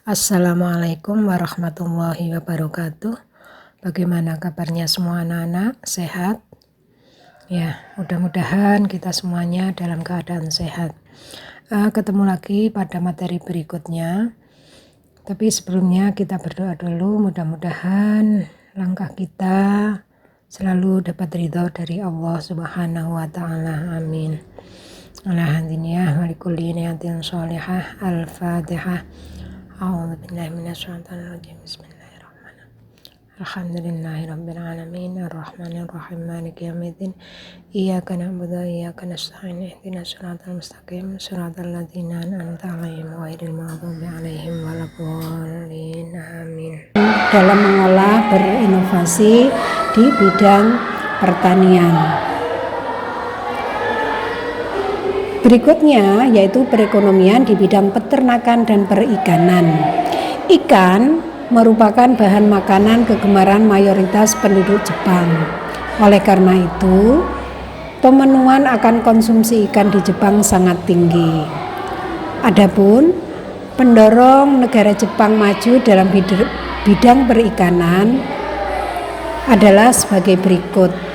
Assalamualaikum warahmatullahi wabarakatuh. Bagaimana kabarnya semua anak-anak? Sehat? Ya, mudah-mudahan kita semuanya dalam keadaan sehat. Ketemu lagi pada materi berikutnya. Tapi sebelumnya kita berdoa dulu, mudah-mudahan langkah kita selalu dapat ridho dari Allah Subhanahu wa Ta'ala. Amin. Alhamdulillah walikulli niyatin sholihah. Al-Fatihah. A'udzubillahi minasyaitonir rajim. Bismillahirrahmanirrahim. Alhamdulillahirabbil alamin arrahmanir rahim maliki yaumiddin. Iyyaka na'budu wa iyyaka nasta'in ihdinas siratal mustaqim siratal ladzina an'amta 'alaihim ghairil maghdubi 'alaihim waladdallin. Amin. Dalam mengolah berinovasi di bidang pertanian. Berikutnya yaitu perekonomian di bidang peternakan dan perikanan. Ikan merupakan bahan makanan kegemaran mayoritas penduduk Jepang. Oleh karena itu, pemenuhan akan konsumsi ikan di Jepang sangat tinggi. Adapun pendorong negara Jepang maju dalam bidang perikanan adalah sebagai berikut.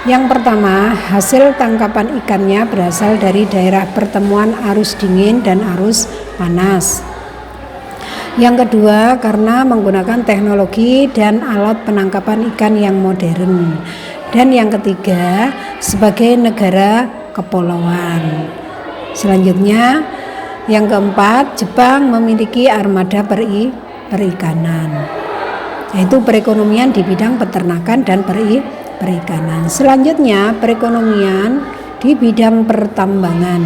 Yang pertama, hasil tangkapan ikannya berasal dari daerah pertemuan arus dingin dan arus panas. Yang kedua, karena menggunakan teknologi dan alat penangkapan ikan yang modern. Dan yang ketiga, sebagai negara kepulauan. Selanjutnya, yang keempat, Jepang memiliki armada perikanan, yaitu perekonomian di bidang peternakan dan perikanan. Selanjutnya, perekonomian di bidang pertambangan.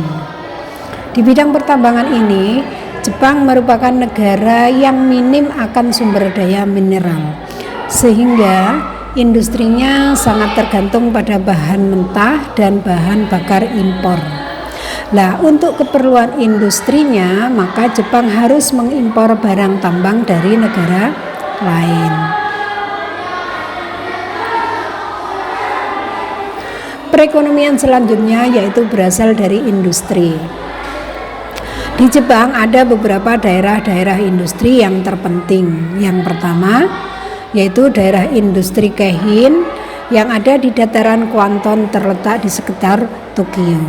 Di bidang pertambangan ini, Jepang merupakan negara yang minim akan sumber daya mineral, sehingga industrinya sangat tergantung pada bahan mentah dan bahan bakar impor. Nah, untuk keperluan industrinya, maka Jepang harus mengimpor barang tambang dari negara lain. Perekonomian selanjutnya yaitu berasal dari industri. Di Jepang ada beberapa daerah-daerah industri yang terpenting. Yang pertama yaitu daerah industri Keihin yang ada di dataran Kwanton terletak di sekitar Tokyo.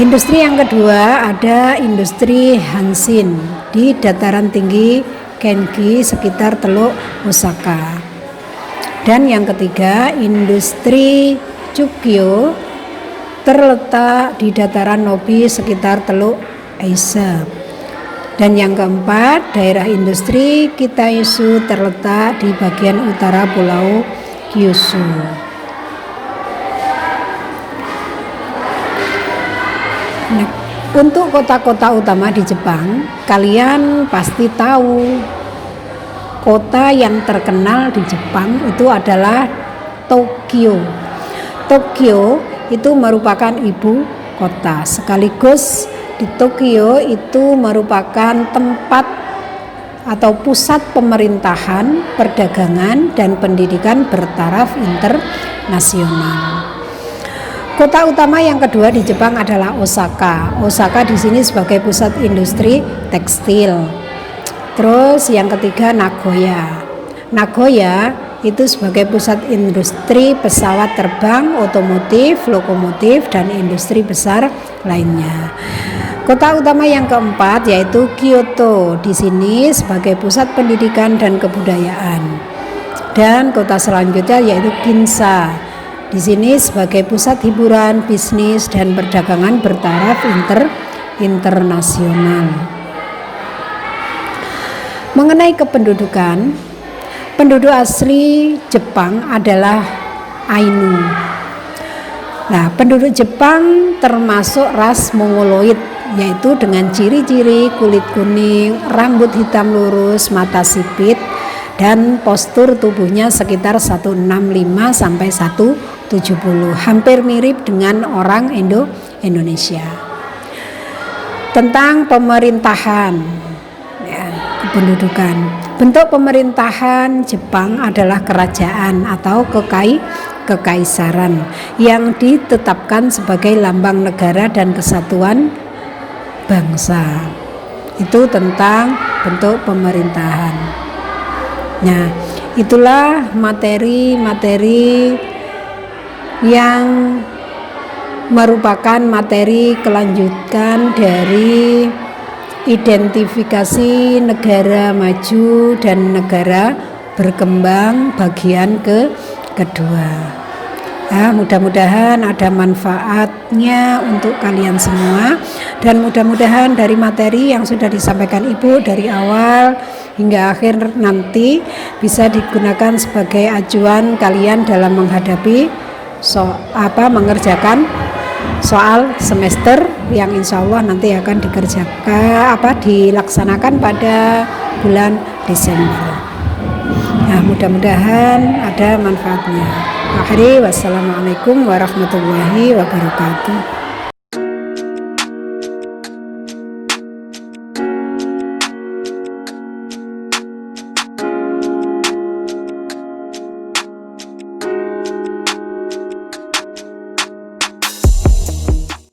Industri yang kedua ada industri Hanshin di dataran tinggi Kenki sekitar Teluk Osaka. Dan yang ketiga, industri Chukyo terletak di dataran Nobi sekitar Teluk Eise. Dan yang keempat, daerah industri Kitaisu terletak di bagian utara Pulau Kyushu. Nah, untuk kota-kota utama di Jepang, kalian pasti tahu kota yang terkenal di Jepang itu adalah Tokyo. Tokyo itu merupakan ibu kota, sekaligus di Tokyo itu merupakan tempat atau pusat pemerintahan, perdagangan, dan pendidikan bertaraf internasional. Kota utama yang kedua di Jepang adalah Osaka. Osaka di sini sebagai pusat industri tekstil. Terus yang ketiga Nagoya. Nagoya itu sebagai pusat industri pesawat terbang, otomotif, lokomotif, dan industri besar lainnya. Kota utama yang keempat yaitu Kyoto. Di sini sebagai pusat pendidikan dan kebudayaan. Dan kota selanjutnya yaitu Ginza. Di sini sebagai pusat hiburan, bisnis, dan perdagangan bertaraf internasional. Mengenai kependudukan, penduduk asli Jepang adalah Ainu. Nah, penduduk Jepang termasuk ras Mongoloid, yaitu dengan ciri-ciri kulit kuning, rambut hitam lurus, mata sipit, dan postur tubuhnya sekitar 165 sampai 170, hampir mirip dengan orang Indonesia. Tentang pemerintahan, kependudukan. Bentuk pemerintahan Jepang adalah kerajaan atau kekaisaran yang ditetapkan sebagai lambang negara dan kesatuan bangsa. Itu tentang bentuk pemerintahan. Nah, itulah materi-materi yang merupakan materi kelanjutan dari identifikasi negara maju dan negara berkembang bagian kedua. Mudah-mudahan ada manfaatnya untuk kalian semua, dan mudah-mudahan dari materi yang sudah disampaikan Ibu dari awal hingga akhir nanti bisa digunakan sebagai acuan kalian dalam menghadapi mengerjakan soal semester yang insya Allah nanti akan dilaksanakan pada bulan Desember. Nah, mudah-mudahan ada manfaatnya. Akhiri, wassalamualaikum warahmatullahi wabarakatuh.